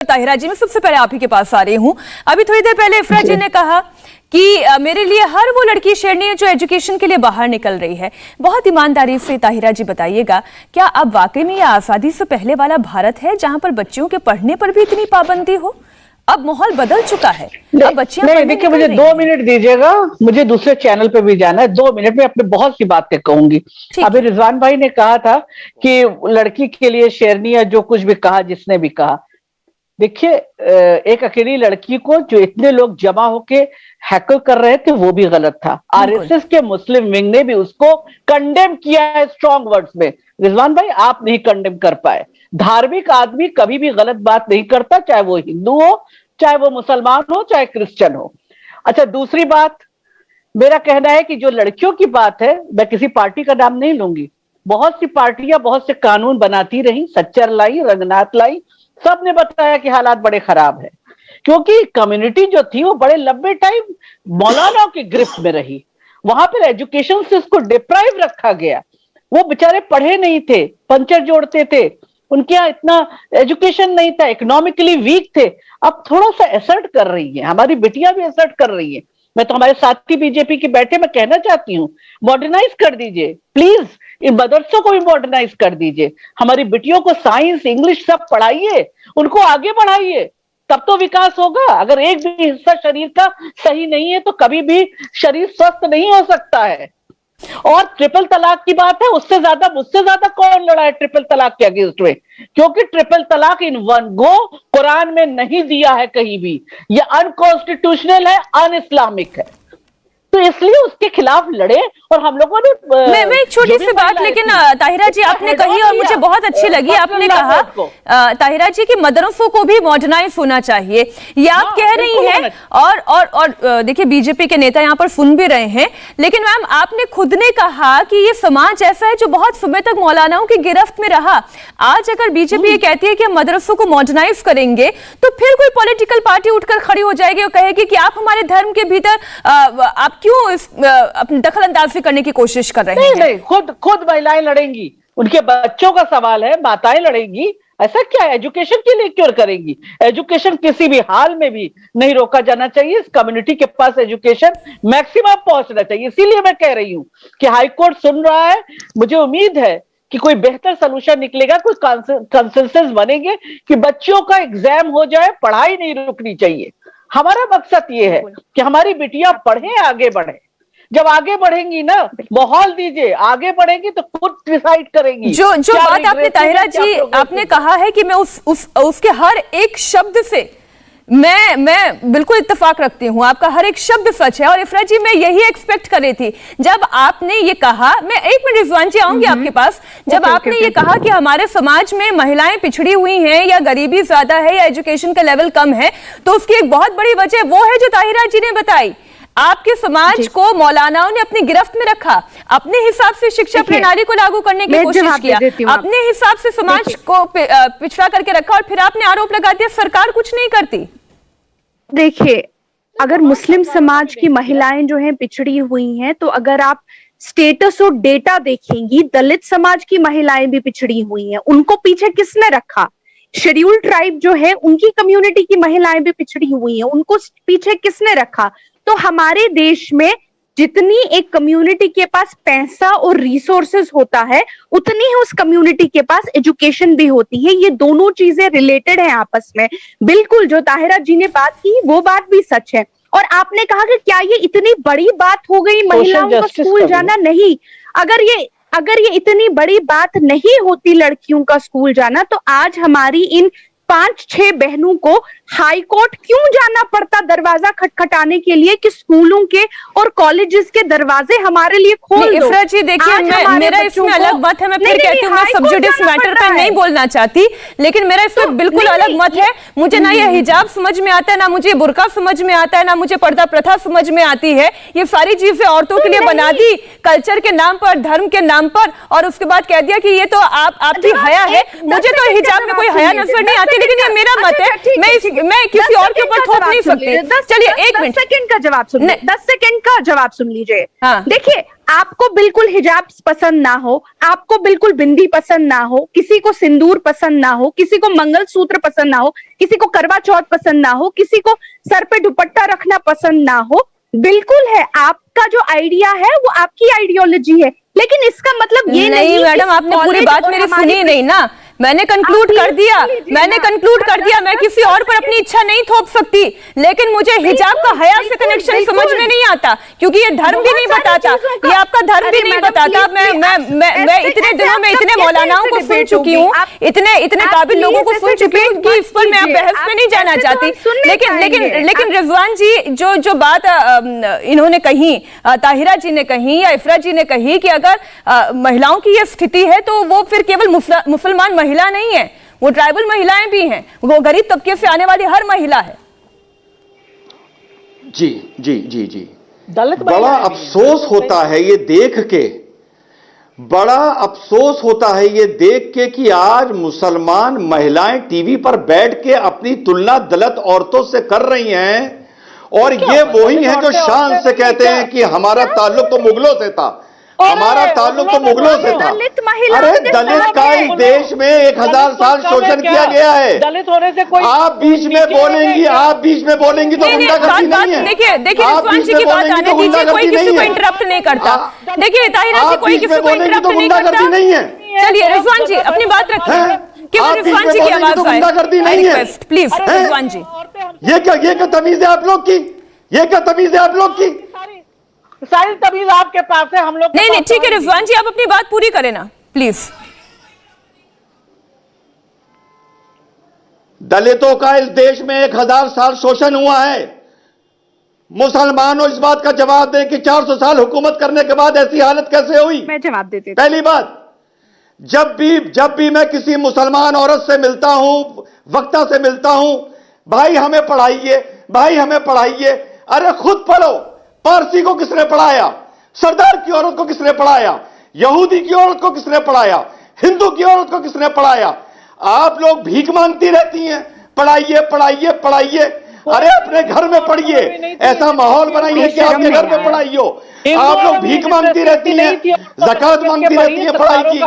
ताहिरा जी, मैं सबसे पहले आप ही के पास आ रही हूँ। अभी थोड़ी देर पहले इफ्रा जी ने कहा कि मेरे लिए हर वो लड़की शेरनी है जो एजुकेशन के लिए बाहर निकल रही है। बहुत ईमानदारी से ताहिरा जी बताइएगा, क्या अब वाकई में यह आजादी से पहले वाला भारत है जहां पर बच्चियों के पढ़ने पर भी इतनी पाबंदी हो? अब माहौल बदल चुका है। अब बच्चियां नहीं, देखिए मुझे 2 मिनट दीजिएगा, मुझे दूसरे चैनल पे भी जाना है। 2 मिनट में अपने बहुत सी बातें कहूंगी। अभी रिजवान भाई ने कहा था कि लड़की के लिए शेरनी है, जो कुछ भी कहा, जिसने भी कहा। देखिए, एक अकेली लड़की को जो इतने लोग जमा होके हैकल कर रहे थे, वो भी गलत था। आरएसएस के मुस्लिम विंग ने भी उसको कंडेम किया है स्ट्रॉन्ग वर्ड्स में। रिजवान भाई, आप नहीं कंडेम कर पाए। धार्मिक आदमी कभी भी गलत बात नहीं करता, चाहे वो हिंदू हो, चाहे वो मुसलमान हो, चाहे क्रिश्चियन हो। अच्छा, दूसरी बात, मेरा कहना है कि जो लड़कियों की बात है, मैं किसी पार्टी का नाम नहीं लूंगी। बहुत सी पार्टियां बहुत से कानून बनाती रही, सच्चर लाई, रंगनाथ लाई, सब ने बताया कि हालात बड़े खराब है, क्योंकि कम्युनिटी जो थी वो बड़े लंबे टाइम मौलानाओं की गिरफ्त में रही। वहां पर एजुकेशन से उसको डिप्राइव रखा गया। वो बेचारे पढ़े नहीं थे, पंचर जोड़ते थे, उनके यहाँ इतना एजुकेशन नहीं था, इकोनॉमिकली वीक थे। अब थोड़ा सा एसर्ट कर रही है, हमारी बेटियां भी एसर्ट कर रही है। मैं तो हमारे साथी बीजेपी के बैठे मैं कहना चाहती हूँ, मॉडर्नाइज कर दीजिए प्लीज, इन मदरसों को भी मॉडर्नाइज कर दीजिए। हमारी बेटियों को साइंस, इंग्लिश सब पढ़ाइए, उनको आगे बढ़ाइए, तब तो विकास होगा। अगर एक भी हिस्सा शरीर का सही नहीं है तो कभी भी शरीर स्वस्थ नहीं हो सकता है। और ट्रिपल तलाक की बात है, उससे ज्यादा मुझसे ज्यादा कौन लड़ा है ट्रिपल तलाक के अगेंस्ट में? क्योंकि ट्रिपल तलाक इन वन गो कुरान में नहीं दिया है कहीं भी। यह अनकॉन्स्टिट्यूशनल है, अन इस्लामिक है, तो इसलिए उसके खिलाफ लड़े। और हम लोगों ने मैं एक छोटी सी बात, लेकिन ताहिरा जी आपने कही और मुझे बहुत अच्छी लगी। आपने कहा ताहिरा जी कि मदरसों को भी मॉडर्नाइज होना चाहिए, ये आप कह रही हैं। और देखिए, बीजेपी के नेता यहाँ पर सुन भी रहे हैं, लेकिन मैम आपने खुद ने कहा कि ये समाज ऐसा है जो बहुत समय तक मौलानाओं की गिरफ्त में रहा। आज अगर बीजेपी ये कहती है कि हम मदरसों को मॉडर्नाइज करेंगे, तो फिर कोई पॉलिटिकल पार्टी उठकर खड़ी हो जाएगी और कहेगी कि आप हमारे धर्म के भीतर आप क्यों इस अपनी दखल अंदाजी करने की कोशिश कर रहे हैं? नहीं, खुद महिलाएं लड़ेंगी, उनके बच्चों का सवाल है, माताएं लड़ेंगी। ऐसा क्या है? एजुकेशन के लिए क्यों करेंगी? एजुकेशन किसी भी हाल में भी नहीं रोका जाना चाहिए। इस कम्युनिटी के पास एजुकेशन मैक्सिमम पहुंचना चाहिए। इसीलिए मैं कह रही हूं कि हाईकोर्ट सुन रहा है। मुझे उम्मीद है कि कोई बेहतर सोल्यूशन निकलेगा, कोई कंसेंसस बनेंगे कि बच्चों का एग्जाम हो जाए, पढ़ाई नहीं रुकनी चाहिए। हमारा मकसद ये है कि हमारी बिटियां पढ़ें, आगे बढ़े। जब आगे बढ़ेंगी ना, माहौल दीजिए, आगे बढ़ेंगी तो खुद डिसाइड करेंगी। जो बात आपने ताहिरा जी आपने कहा है कि मैं उसके हर एक शब्द से मैं बिल्कुल इत्तेफाक रखती हूँ, आपका हर एक शब्द सच है। और इफ्रा जी, मैं यही एक्सपेक्ट कर रही थी जब आपने ये कहा। मैं 1 मिनट रिजवान जी आऊंगी आपके पास। जब आपने ये कहा कि हमारे समाज में महिलाएं पिछड़ी हुई हैं, या गरीबी ज्यादा है, या एजुकेशन का लेवल कम है, तो उसकी एक बहुत बड़ी वजह वो है जो ताहिरा जी ने बताई। आपके समाज को मौलानाओं ने अपनी गिरफ्त में रखा, अपने हिसाब से शिक्षा प्रणाली को लागू करने की कोशिश किया, अपने हिसाब से समाज को पिछड़ा करके रखा, और फिर आपने आरोप लगा दिया सरकार कुछ नहीं करती। देखिए, अगर मुस्लिम समाज की महिलाएं जो हैं पिछड़ी हुई हैं, तो अगर आप स्टेटस और डेटा देखेंगी, दलित समाज की महिलाएं भी पिछड़ी हुई हैं। उनको पीछे किसने रखा? शेड्यूल ट्राइब जो है, उनकी कम्युनिटी की महिलाएं भी पिछड़ी हुई हैं, उनको पीछे किसने रखा? तो हमारे देश में जितनी एक कम्युनिटी के पास पैसा और रिसोर्सेज होता है, उतनी ही उस कम्युनिटी के पास एजुकेशन भी होती है। ये दोनों चीजें रिलेटेड हैं आपस में। बिल्कुल, जो ताहिरा जी ने बात की वो बात भी सच है। और आपने कहा कि क्या ये इतनी बड़ी बात हो गई महिलाओं का स्कूल जाना? नहीं, अगर ये इतनी बड़ी बात नहीं होती लड़कियों का स्कूल जाना, तो आज हमारी इन 5-6 बहनों को हाई कोर्ट क्यों जाना पड़ता दरवाजा खटखटाने के लिए कि स्कूलों के और कॉलेजेस के दरवाजे हमारे लिए खोल दो। इफ्रा जी, देखिए, मेरा इसमें अलग मत है। मैं फिर कहती हूँ, मैं सब्जुडिस मैटर पे नहीं बोलना चाहती, लेकिन मेरा इसमें बिल्कुल अलग मत है। मुझे ना ये हिजाब समझ में आता है, ना मुझे बुर्का समझ में आता है, ना मुझे पर्दा प्रथा समझ में आती है। ये सारी चीजें औरतों के लिए बना दी कल्चर के नाम पर, धर्म के नाम पर, और उसके बाद कह दिया कि ये तो आपकी हया है। मुझे तो हिजाब में कोई हया नजर नहीं आती, लेकिन ये मेरा मत है। मैं किसी और के ऊपर थोप नहीं सकती। चलिए 1 मिनट, 10 सेकंड का जवाब सुन लीजिए। 10 सेकंड का जवाब सुन लीजिए। देखिए, आपको बिल्कुल हिजाब पसंद ना हो, आपको बिल्कुल बिंदी पसंद ना हो, किसी को सिंदूर पसंद ना हो, किसी को मंगलसूत्र पसंद ना हो, किसी को करवा चौथ पसंद ना हो, किसी को सर पे दुपट्टा रखना पसंद ना हो, बिल्कुल है, आपका जो आइडिया है वो आपकी आइडियोलॉजी है, लेकिन इसका मतलब ये नहीं मैडम, आपने पूरी बात मेरी सुनी नहीं ना। मैंने कंक्लूड कर दिया, मैं किसी और पर अपनी इच्छा नहीं थोप सकती, लेकिन मुझे हिजाब का हया से कनेक्शन समझ में नहीं आता, क्योंकि ये धर्म भी नहीं बताता, ये आपका धर्म भी नहीं बताता। मैं इतने दिनों में इतने मौलानाओं को सुन चुकी हूँ, इतने काबिल लोगों को सुन चुकी हूँ कि इस पर मैं अब बहस में नहीं जाना चाहती। लेकिन रिजवान जी, जो बात इन्होंने कही, ताहिरा जी ने कही या इफरा जी ने कही कि अगर महिलाओं की ये स्थिति है तो वो फिर केवल मुसलमान महिला नहीं है, वो ट्राइबल महिलाएं भी हैं, वो गरीब तबके से आने वाली हर महिला है। जी जी जी जी, दलित बड़ा अफसोस होता है ये देख के, बड़ा अफसोस होता है ये देख के कि आज मुसलमान महिलाएं टीवी पर बैठ के अपनी तुलना दलित औरतों से कर रही हैं, और ये वही हैं जो शान से कहते हैं कि हमारा ताल्लुक तो मुगलों से था, हमारा ताल्लुक तो मुगलों से था। अरे दलित का इस देश में 1000 साल शोषण किया गया है। दलित होने से कोई आप बीच में बोलेंगी तो गुंडागर्दी नहीं है। देखिए रिजवान जी की बात आने दीजिए, कोई किसी को इंटरप्ट नहीं करता। देखिए ताहिरा जी, कोई किसी को इंटरप्ट नहीं करता। चलिए रिजवान जी अपनी बात रखिए, केवल रिजवान जी की आवाज आए, रिक्वेस्ट प्लीज रिजवान जी। ये क्या तमीज है आप लोग की, ये क्या तमीज है आप लोग की? सारी तमीज आपके पास है, हम लोग नहीं, ठीक है रिजवान जी, आप अपनी बात पूरी करें ना प्लीज। दलितों का इस देश में 1000 साल शोषण हुआ है। मुसलमानों इस बात का जवाब दें कि 400 साल हुकूमत करने के बाद ऐसी हालत कैसे हुई? मैं जवाब देती हूं। पहली बात, जब भी मैं किसी मुसलमान औरत से मिलता हूं, वक्ता से मिलता हूं, भाई हमें पढ़ाइए, अरे खुद पढ़ो। पारसी को किसने पढ़ाया? सरदार की औरत को किसने पढ़ाया? यहूदी की औरत को किसने पढ़ाया? हिंदू की औरत को किसने पढ़ाया? आप लोग भीख मांगती रहती हैं, पढ़ाइए। अरे अपने घर में पढ़िए, ऐसा माहौल बनाइए कि आपके घर में पढ़ाई हो। आप लोग भीख मांगती रहती हैं, ज़कात मांगती रहती हैं, पढ़ाई की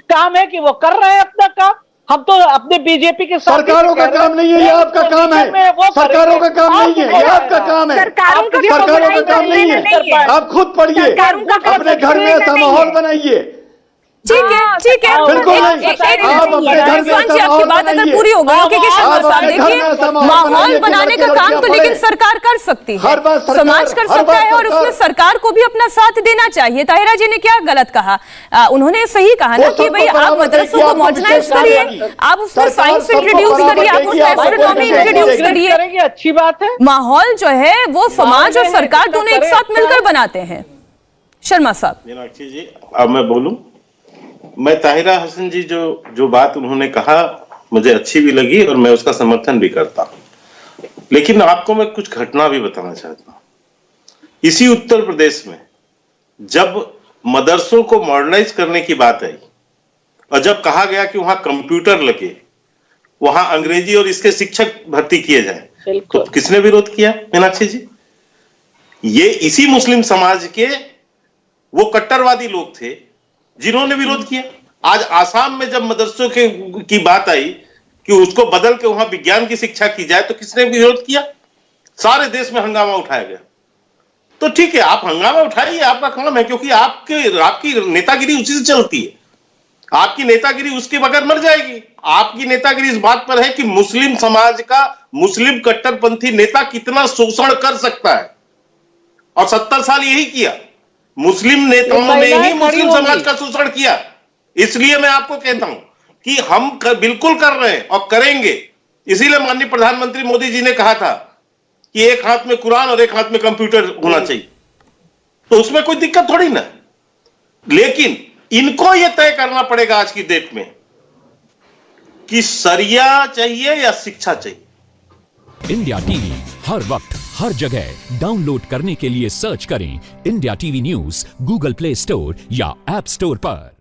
काम है कि वो कर रहे हैं अपना काम। हम तो अपने बीजेपी के साथ, सरकारों का काम नहीं है, ये आपका काम है। सरकारों का काम नहीं है, ये आपका काम है। सरकारों का काम नहीं है। आप खुद पढ़िए, अपने घर में ऐसा माहौल बनाइए। ठीक है बिल्कुल नहीं। आप अपने घर में ऐसा आपकी माहौल बात अगर बनाइए। पूरी हो गई, क्योंकि शर्मा साहब देखिए, माहौल बनाने का काम तो लेकिन सरकार कर सकती है, समाज कर सकता है, और उसमें सरकार को भी अपना साथ देना चाहिए। ताहिरा जी ने क्या गलत कहा? उन्होंने सही कहा ना कि भाई आप मदरसों को मॉडर्नाइज करिए, आप उसमें साइंस इंट्रोड्यूस करिए, आप उसमें एस्ट्रोनॉमी इंट्रोड्यूस करिए। अच्छी बात है। माहौल जो है वो समाज और सरकार दोनों एक साथ मिलकर बनाते हैं। शर्मा साहब। मीनाक्षी जी, अब मैं बोलूं? मैं ताहिरा हसन जी जो बात उन्होंने कहा मुझे अच्छी भी लगी और मैं उसका समर्थन भी करता हूं, लेकिन आपको मैं कुछ घटना भी बताना चाहता हूं। इसी उत्तर प्रदेश में जब मदरसों को मॉडर्नाइज करने की बात आई और जब कहा गया कि वहां कंप्यूटर लगे, वहां अंग्रेजी और इसके शिक्षक भर्ती किए जाए, तो किसने विरोध किया मीनाक्षी जी? ये इसी मुस्लिम समाज के वो कट्टरवादी लोग थे जिन्होंने विरोध किया। आज आसाम में जब मदरसों की बात आई कि उसको बदल के वहां विज्ञान की शिक्षा की जाए, तो किसने विरोध किया? सारे देश में हंगामा उठाया गया। तो ठीक है, आप हंगामा उठाइए, आपका काम है, क्योंकि आपकी नेतागिरी उसी से चलती है। आपकी नेतागिरी उसके बगैर मर जाएगी। आपकी नेतागिरी इस बात पर है कि मुस्लिम समाज का मुस्लिम कट्टरपंथी नेता कितना शोषण कर सकता है, और 70 साल यही किया। मुस्लिम नेताओं ने ही मुस्लिम समाज का शोषण किया। इसलिए मैं आपको कहता हूं कि हम बिल्कुल कर रहे हैं और करेंगे। इसीलिए माननीय प्रधानमंत्री मोदी जी ने कहा था कि एक हाथ में कुरान और एक हाथ में कंप्यूटर होना चाहिए, तो उसमें कोई दिक्कत थोड़ी ना। लेकिन इनको यह तय करना पड़ेगा आज की डेट में कि शरिया चाहिए या शिक्षा चाहिए। इंडिया टीवी हर वक्त हर जगह डाउनलोड करने के लिए सर्च करें India TV news Google play store या ऐप स्टोर पर।